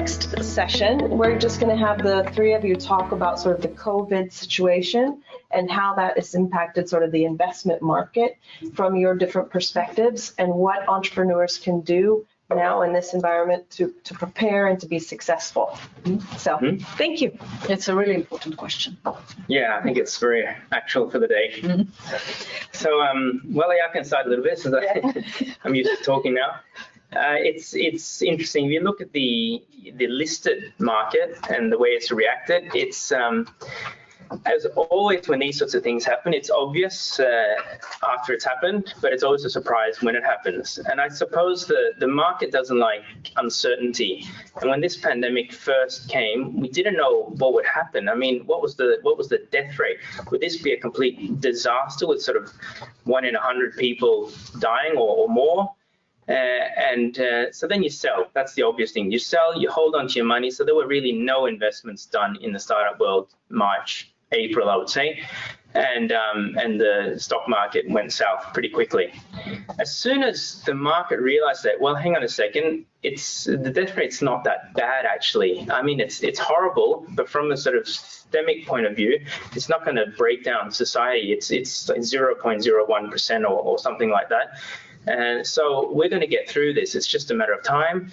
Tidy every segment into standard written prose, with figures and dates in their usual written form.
next session, we're just going to have the three of you talk about sort of the COVID situation and how that has impacted sort of the investment market from your different perspectives and what entrepreneurs can do now in this environment to prepare and to be successful. So thank you. It's a really important question. Yeah, I think it's very actual for the day. So, well, I can start a little bit since I'm used to talking now. It's interesting. If you look at the listed market and the way it's reacted, it's as always when these sorts of things happen, it's obvious after it's happened, but it's always a surprise when it happens. And I suppose the market doesn't like uncertainty. And when this pandemic first came, we didn't know what would happen. I mean, what was the death rate? Would this be a complete disaster with sort of 1 in 100 people dying or more? So then you sell. That's the obvious thing. You sell, you hold on to your money. So there were really no investments done in the startup world March, April, I would say, and the stock market went south pretty quickly. As soon as the market realized that, well, hang on a second, the death rate's not that bad actually. I mean, it's horrible, but from a sort of systemic point of view, it's not going to break down society. It's 0.01% or something like that. And so we're going to get through this. It's just a matter of time.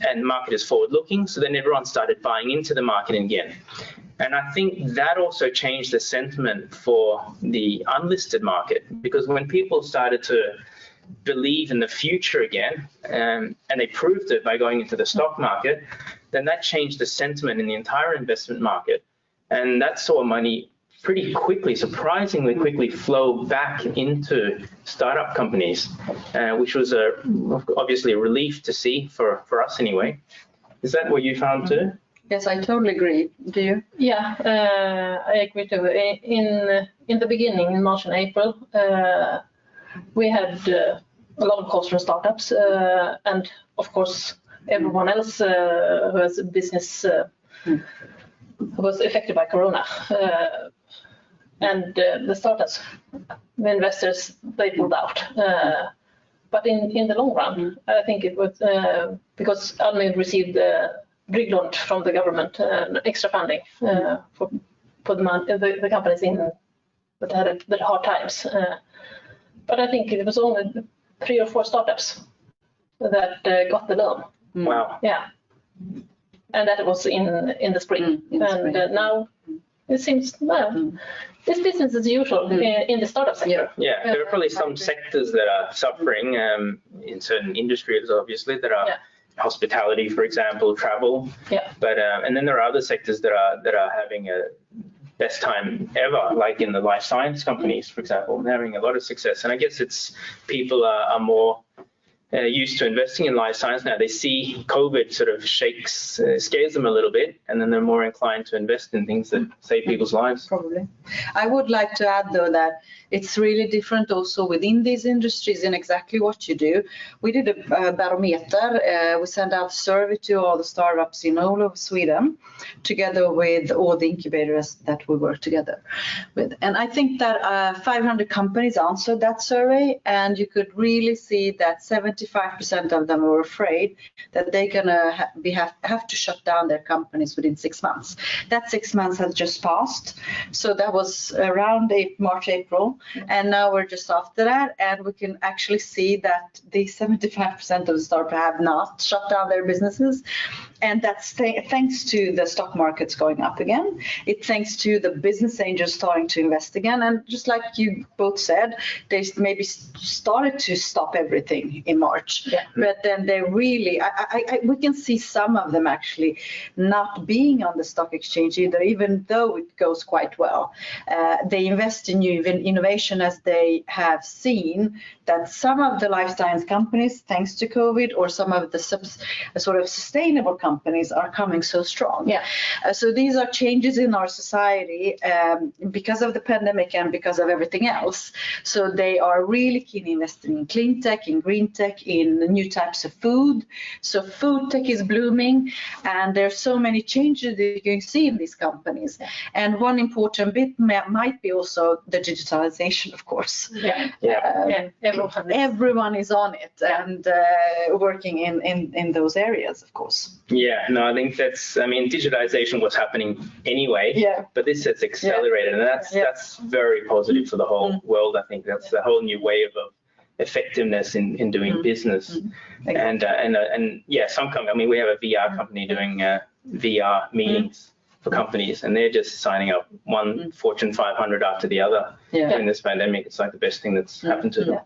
And the market is forward looking. So then everyone started buying into the market again. And I think that also changed the sentiment for the unlisted market, because when people started to believe in the future again, and they proved it by going into the stock market, then that changed the sentiment in the entire investment market. And that saw money pretty quickly, surprisingly quickly, flow back into startup companies, which was obviously a relief to see for us anyway. Is that what you found too? Yes, I totally agree. Do you? Yeah, I agree too. In the beginning, in March and April, we had a lot of costs from startups, and of course, everyone else who has a business was affected by Corona. And the startups, the investors, they pulled out. But in the long run, I think it was because Almi received Brygglund from the government, extra funding for the companies that had the hard times. But I think it was only 3 or 4 startups that got the loan. Wow. Yeah. And that was in the spring. Now it seems, well, it's business as usual in the startup sector. Yeah, there are probably some sectors that are suffering in certain industries, obviously, that are hospitality, for example, travel. Yeah. But and then there are other sectors that are having a best time ever, like in the life science companies, for example, they're having a lot of success. And I guess it's people are more used to investing in life science now. They see COVID sort of scares them a little bit, and then they're more inclined to invest in things that save people's lives. Probably. I would like to add, though, that it's really different also within these industries in exactly what you do. We did a barometer. We sent out a survey to all the startups in all of Sweden, together with all the incubators that we work together with. And I think that 500 companies answered that survey, and you could really see that 75% of them were afraid that they're gonna have to shut down their companies within 6 months. That 6 months has just passed, so that was around March, April, and now we're just after that, and we can actually see that the 75% of the startups have not shut down their businesses, and that's thanks to the stock markets going up again. It's thanks to the business angels starting to invest again, and just like you both said, they maybe started to stop everything in March, but then they really, we can see some of them actually not being on the stock exchange either, even though it goes quite well. They invest in new innovation, as they have seen that some of the life science companies, thanks to COVID, or some of the sort of sustainable companies are coming so strong. Yeah. So these are changes in our society because of the pandemic and because of everything else. So they are really keen investing in clean tech, in green tech, tech in new types of food. So food tech is blooming, and there's so many changes that you can see in these companies. And one important bit might be also the digitalization, of course. Everyone is on it and working in those areas, of course. Yeah, no, I think digitization was happening anyway, but this has accelerated, and that's very positive for the whole world. I think that's a whole new way of effectiveness in doing business. And some company, we have a VR company doing VR meetings for companies, and they're just signing up one Fortune 500 after the other during this pandemic. It's like the best thing that's happened to them.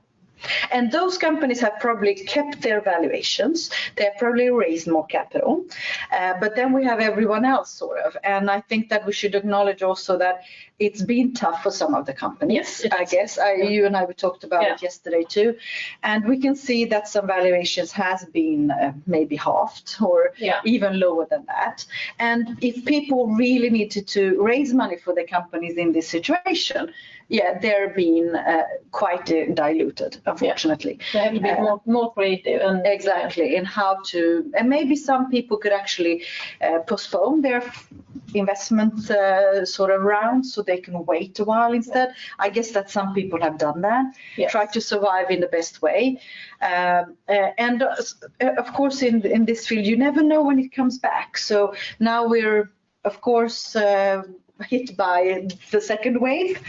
And those companies have probably kept their valuations. They have probably raised more capital. But then we have everyone else, sort of. And I think that we should acknowledge also that it's been tough for some of the companies, yes, I guess. You and I, we talked about it yesterday too. And we can see that some valuations has been maybe halved or even lower than that. And if people really needed to raise money for the companies in this situation, they're being quite diluted, unfortunately. They have to be more creative. And exactly, in how to, and maybe some people could actually postpone their investment sort of round so they can wait a while instead. I guess that some people have done that, try to survive in the best way. And of course, in this field, you never know when it comes back. So now we're, of course, hit by the second wave.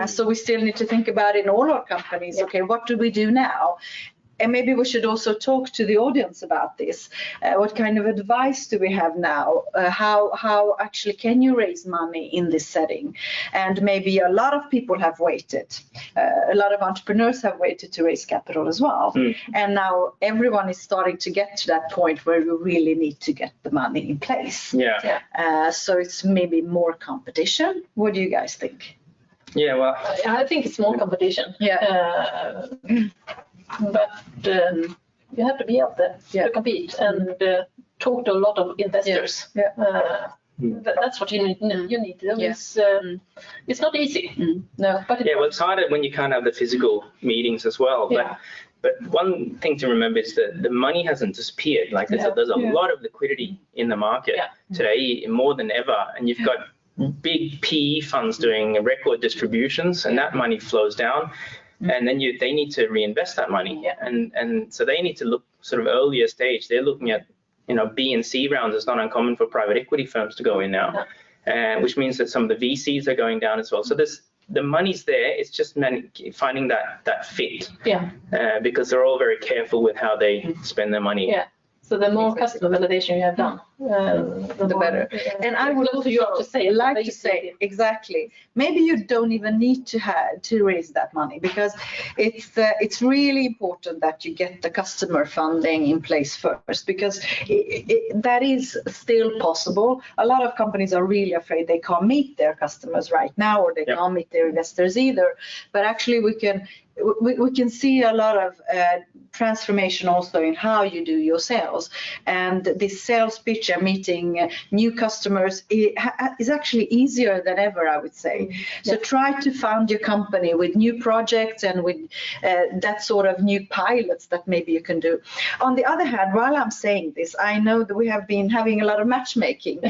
So we still need to think about in all our companies, okay, what do we do now? And maybe we should also talk to the audience about this. What kind of advice do we have now? How actually can you raise money in this setting? And maybe a lot of people have waited. A lot of entrepreneurs have waited to raise capital as well. And now everyone is starting to get to that point where we really need to get the money in place. So it's maybe more competition. What do you guys think? Yeah, well, I think it's more competition. But you have to be out there to compete and talk to a lot of investors. That's what you need to do. It's not easy. No, but well, it's harder when you can't have the physical meetings as well. But one thing to remember is that the money hasn't disappeared. Like there's a lot of liquidity in the market today, more than ever, and you've got big PE funds doing record distributions, and that money flows down. And then they need to reinvest that money, and so they need to look sort of earlier stage. They're looking at B and C rounds. It's not uncommon for private equity firms to go in now, which means that some of the VCs are going down as well. So the money's there. It's just finding that fit, because they're all very careful with how they spend their money. So the more customer validation you have done, the better. And I would also like to say exactly. Maybe you don't even need to raise that money, because it's really important that you get the customer funding in place first, because that is still possible. A lot of companies are really afraid they can't meet their customers right now, or they can't meet their investors either. But actually, we can see a lot of transformation also in how you do your sales, and this sales pitch and meeting new customers is actually easier than ever, I would say. So try to found your company with new projects and with that sort of new pilots that maybe you can do. On the other hand, while I'm saying this, I know that we have been having a lot of matchmaking,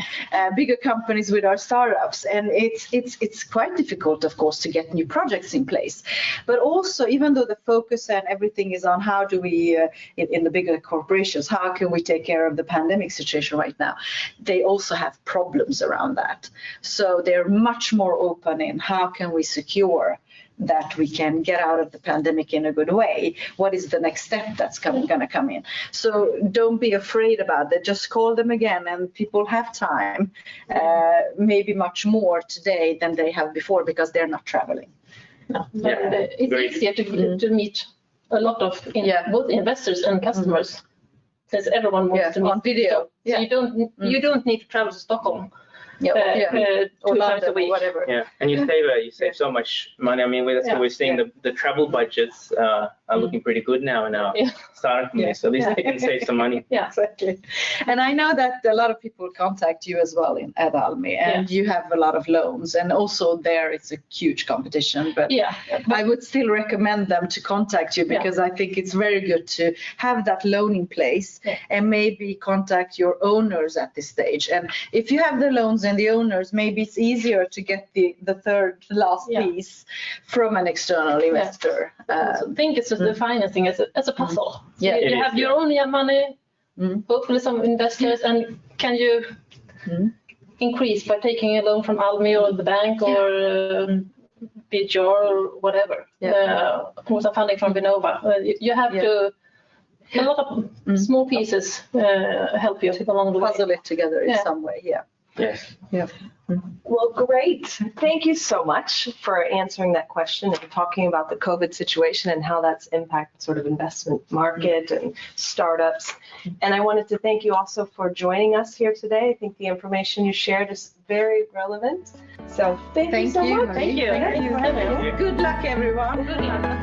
bigger companies with our startups, and it's quite difficult, of course, to get new projects in place. But also, even though the focus and everything is on how do we, in the bigger corporations, how can we take care of the pandemic situation right now, they also have problems around that. So they're much more open in how can we secure that we can get out of the pandemic in a good way. What is the next step that's going to come in? So don't be afraid about that. Just call them again, and people have time, maybe much more today than they have before, because they're not traveling. It's easier to meet a lot of both investors and customers, since everyone wants to meet on video. So you don't need to travel to Stockholm 2 times a week. Whatever. Yeah, and you save so much money. I mean, that's what we're seeing. The travel budgets are looking pretty good now in our startup community. So at least they can save some money. Yeah, exactly. And I know that a lot of people contact you as well at Almi, and you have a lot of loans, and also there it's a huge competition. But I would still recommend them to contact you, because I think it's very good to have that loan in place and maybe contact your owners at this stage. And if you have the loans and the owners, maybe it's easier to get the last piece from an external investor. I think it's just the financing as a puzzle. Yeah, you have your own money, hopefully some investors, and can you increase by taking a loan from Almi or the bank or BJR or whatever, or some funding from Vinnova. You have to, a lot of small pieces help you along the way. Puzzle it together in some way, Yes. Yeah. Well, great. Thank you so much for answering that question and talking about the COVID situation and how that's impacted sort of investment market and startups. And I wanted to thank you also for joining us here today. I think the information you shared is very relevant. So thank you so much. Thank you. Good luck, everyone. Good luck.